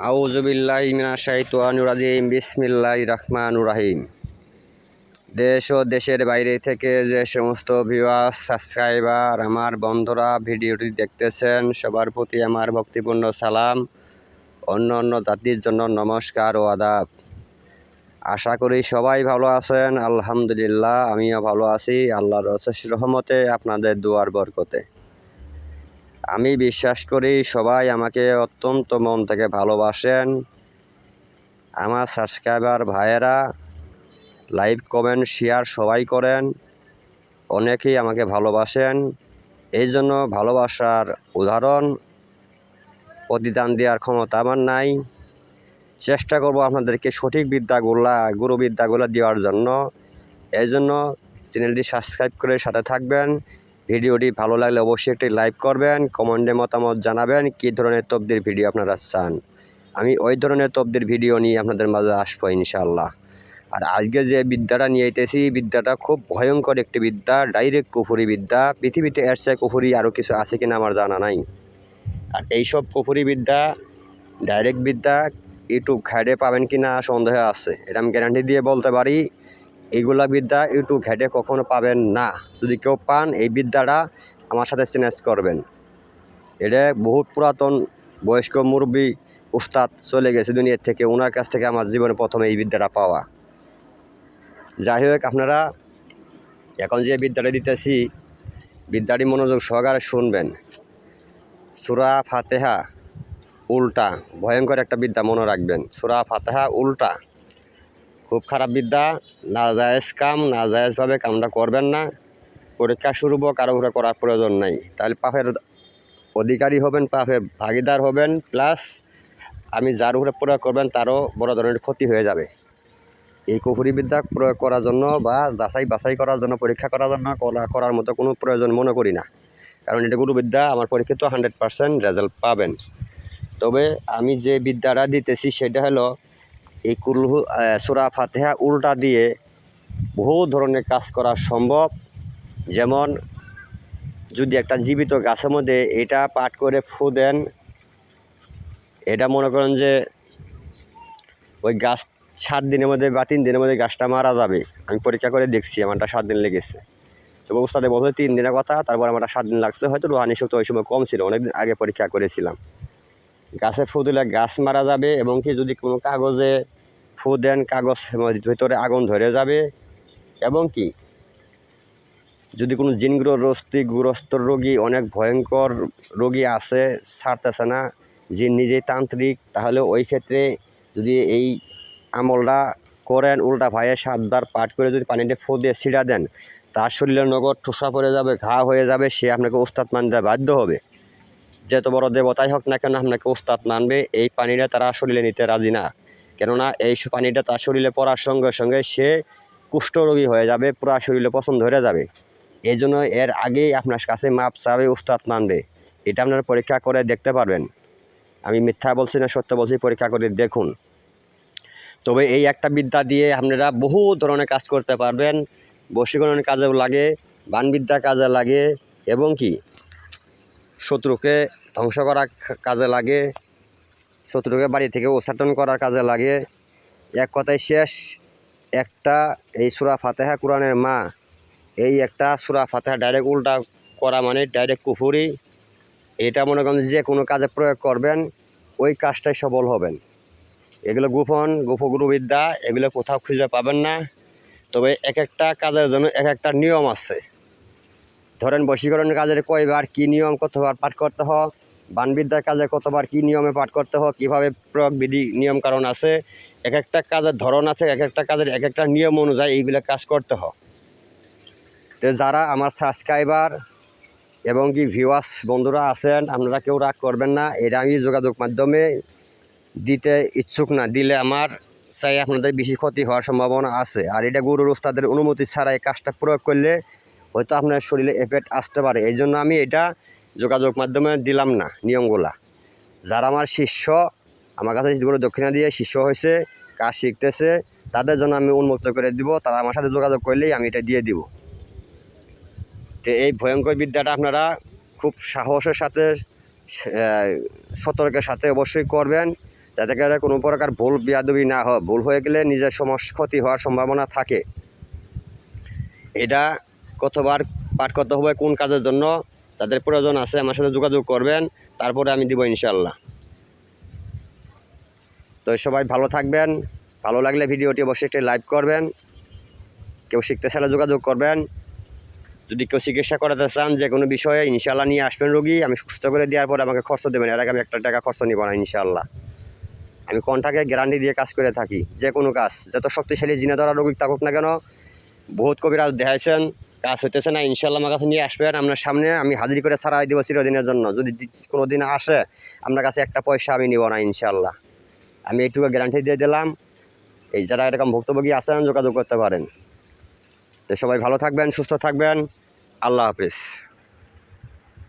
আউযুবিল্লাহি মিনাশ শাইতানির রাজিম বিসমিল্লাহির রহমানির রহিম। দেশ ও দেশের বাইরে থেকে যে সমস্ত ভিউয়ার্স সাবস্ক্রাইবার আমার বন্ধুরা ভিডিওটি দেখতেছেন সবার প্রতি আমার ভক্তিপূর্ণ সালাম, অন্য জাতির জন্য নমস্কার ও আদাব। আশা করি সবাই ভালো আছেন। আলহামদুলিল্লাহ আমিও ভালো আছি আল্লাহর অশেষ রহমতে, আপনাদের দুয়ার বরকতে। আমি বিশ্বাস করি সবাই আমাকে অত্যন্ত মন থেকে ভালোবাসেন। আমার সাবস্ক্রাইবার ভাইয়েরা লাইক কমেন্ট শেয়ার সবাই করেন, অনেকেই আমাকে ভালোবাসেন। এই জন্য ভালোবাসার উদাহরণ প্রতিদান দেওয়ার ক্ষমতা আমার নাই। চেষ্টা করব আপনাদেরকে সঠিক গুরুবিদ্যাগুলো দেওয়ার জন্য। এই জন্য চ্যানেলটি সাবস্ক্রাইব করে সাথে থাকবেন। ভিডিওটি ভালো লাগলে অবশ্যই একটি লাইক করবেন, কমেন্টে মতামত জানাবেন কী ধরনের তবদির ভিডিও আপনারা চান। আমি ওই ধরনের তবদির ভিডিও নিয়ে আপনাদের মাঝে আসবো ইনশাআল্লাহ। আর আজকে যে বিদ্যাটা নিয়ে আইতেছি, বিদ্যাটা খুব ভয়ঙ্কর একটি বিদ্যা, ডাইরেক্ট কুফরি বিদ্যা। পৃথিবীতে এর চেয়ে কুফরি আরও কিছু আছে কিনা আমার জানা নাই। আর এইসব কুফরি বিদ্যা, ডাইরেক্ট বিদ্যা ইউটিউব ঘাটে পাবেন কিনা সন্দেহ আছে। এটা আমি গ্যারান্টি দিয়ে বলতে পারি, এইগুলা বিদ্যা ইউটিউব ঘাটে কখনো পাবেন না। যদি কেউ পান এই বিদ্যাটা আমার সাথে চ্যালেঞ্জ করবেন। এটা বহুত পুরাতন বয়স্ক মুরব্বী উস্তাদ চলে গেছে দুনিয়ার থেকে, ওনার কাছ থেকে আমার জীবনে প্রথমে এই বিদ্যাটা পাওয়া। যাই হোক, আপনারা এখন যে বিদ্যাটা দিতেছি, বিদ্যাটি মনোযোগ সহকারে শুনবেন। সূরা ফাতিহা উল্টা, ভয়ঙ্কর একটা বিদ্যা, মনে রাখবেন। সূরা ফাতিহা উল্টা খুব খারাপ বিদ্যা। নাজায়েজ কাম, নাজায়েজভাবে কামটা করবেন না। পরীক্ষা শুরু হোক, কারো উপরে করার প্রয়োজন নাই। তাহলে পাপের অধিকারী হবেন, পাপের ভাগিদার হবেন, প্লাস আমি যার উপরে প্রয়োগ করবেন তারও বড় ধরনের ক্ষতি হয়ে যাবে। এই কুফরি বিদ্যা প্রয়োগ করার জন্য বা বাছাই করার জন্য, পরীক্ষা করার জন্য করার মতো কোনো প্রয়োজন মনে করি না। কারণ এটা গুরুবিদ্যা, আমার পরীক্ষিত 100% রেজাল্ট পাবেন। তবে আমি যে বিদ্যাটা দিতেছি সেটা হলো এই সূরা ফাতিহা উল্টা দিয়ে বহু ধরনের কাজ করা সম্ভব। যেমন যদি একটা জীবিত গাছের মধ্যে এটা পাঠ করে ফু দেন, এটা মনে করেন যে ওই গাছ 7 দিনের মধ্যে বা 3 দিনের মধ্যে গাছটা মারা যাবে। আমি পরীক্ষা করে দেখছি, আমারটা 7 দিন লেগেছে। তবে উস্তাদে বলছে 3 দিনের কথা, তারপর আমারটা 7 দিন লাগছে। হয়তো রুহানি শক্তি ওই সময় কম ছিল, অনেকদিন আগে পরীক্ষা করেছিলাম। গাছে ফু দিলে গাছ মারা যাবে, এবং কি যদি কোনো কাগজে ফু দেন কাগজ ভিতরে আগুন ধরে যাবে, এবং কি যদি কোনো জিনগ্রস্ত রোগী, অনেক ভয়ঙ্কর রোগী আছে, ছাড়তেছে না, জিন নিজেই তান্ত্রিক, তাহলে ওই ক্ষেত্রে যদি এই আমলটা করেন, উল্টা ভাইয়ে 7 বার পাঠ করে যদি পানিতে ফু দিয়ে ছিটা দেন, তার শরীরে নগদ ঠোসা পড়ে যাবে, ঘা হয়ে যাবে, সে আপনাকে উস্তাদ মানতে বাধ্য হবে। যত বড় দেবতাই হোক না কেন আপনাকে উস্তাদ মানবে। এই পানিটা তারা শরীরে নিতে রাজি না, কেননা এই পানিটা তার শরীরে পড়ার সঙ্গে সঙ্গে সে কুষ্ঠরোগী হয়ে যাবে, পুরা শরীরে পছন্দ ধরে যাবে। এই জন্য এর আগেই আপনার কাছে মাপ চাবে, উস্তাদ মানবে। এটা আপনারা পরীক্ষা করে দেখতে পারবেন। আমি মিথ্যা বলছি না, সত্য বলছি, পরীক্ষা করে দেখুন। তবে এই একটা বিদ্যা দিয়ে আপনারা বহু ধরনের কাজ করতে পারবেন। বশীকরণের কাজেও লাগে, বানবিদ্যা কাজে লাগে, এবং কি শত্রুকে ধ্বংস করার কাজে লাগে, শত্রুকে বাড়ি থেকে উচ্চাটন করার কাজে লাগে। এক কথায় শেষ, একটা এই সূরা ফাতিহা কোরআনের মা, এই একটা সূরা ফাতিহা ডাইরেক্ট উল্টা করা মানে ডাইরেক্ট কুফরি। এটা মনে করেন যে কোনো কাজে প্রয়োগ করবেন, ওই কাজটাই সফল হবেন। এগুলো গুরুবিদ্যা, এগুলো কোথাও খুঁজে পাবেন না। তবে এক একটা কাজের জন্য এক একটা নিয়ম আছে। ধরেন বশীকরণের কাজের কয়বার কী নিয়ম, কতবার পাঠ করতে হয়, বানবিদ্যার কাজে কতবার কী নিয়মে পাঠ করতে হয়, কীভাবে প্রয়োগ বিধি নিয়ম কারণ আছে। এক একটা কাজের ধরন আছে, এক একটা কাজের এক একটা নিয়ম অনুযায়ী এইগুলো কাজ করতে হয়। তো যারা আমার সাবস্ক্রাইবার এবং কি ভিউয়ার্স বন্ধুরা আছেন, আপনারা কেউ রাগ করবেন না। এটা আমি যোগাযোগ মাধ্যমে দিতে ইচ্ছুক না, দিলে আমার চাই আপনাদের বেশি ক্ষতি হওয়ার সম্ভাবনা আছে। আর এটা গুরুর উস্তাদের অনুমতি ছাড়া এই কাজটা প্রয়োগ করলে হয়তো আপনার শরীরে এফেক্ট আসতে পারে। এই জন্য আমি এটা যোগাযোগ মাধ্যমে দিলাম না নিয়মগুলা। যারা আমার শিষ্য, আমার কাছে গুরু দক্ষিণা দিয়ে শিষ্য হয়েছে, কাজ শিখতেছে, তাদের জন্য আমি উন্মুক্ত করে দিব। তারা আমার সাথে যোগাযোগ করলেই আমি এটা দিয়ে দিব। তো এই ভয়ঙ্কর বিদ্যাটা আপনারা খুব সাহসের সাথে, সতর্কের সাথে অবশ্যই করবেন। যাতে করে কোনো প্রকার ভুল বেয়াদবি না হয়। ভুল হয়ে গেলে নিজের ক্ষতি হওয়ার সম্ভাবনা থাকে। এটা কতবার পাঠ করতে হবে, কোন কাজের জন্য, যাদের প্রয়োজন আছে আমার সাথে যোগাযোগ করবেন, তারপরে আমি দিব ইনশাল্লাহ। তো সবাই ভালো থাকবেন। ভালো লাগলে ভিডিওটি অবশ্যই একটি লাইক করবেন। কেউ শিখতে চাইলে যোগাযোগ করবেন। যদি কেউ চিকিৎসা করাতে চান যে কোনো বিষয়ে, ইনশাল্লাহ নিয়ে আসবেন রোগী, আমি সুস্থ করে দেওয়ার পরে আমাকে খরচ দেবেন। এর আগে আমি একটা টাকা খরচ নিব না ইনশাল্লাহ। আমি কন্টাকে গ্যারান্টি দিয়ে কাজ করে থাকি। যে কোনো কাজ, যত শক্তিশালী জিনে ধরা রোগী থাকুক না কেন, বহুত কবিরাজ দেখাইছেন, কাজ হইতেছে না, ইনশাল্লাহ আমার কাছে নিয়ে আসবেন। আপনার সামনে আমি হাজির করে ছাড়াই দেবো চিরদিনের জন্য। যদি কোনো দিন আসে আপনার কাছে একটা পয়সা আমি নিব না ইনশাল্লাহ। আমি এইটুকু গ্যারান্টি দিয়ে দিলাম। এই যারা এরকম ভুক্তভোগী আছেন যোগাযোগ করতে পারেন। তো সবাই ভালো থাকবেন, সুস্থ থাকবেন। আল্লাহ হাফিজ।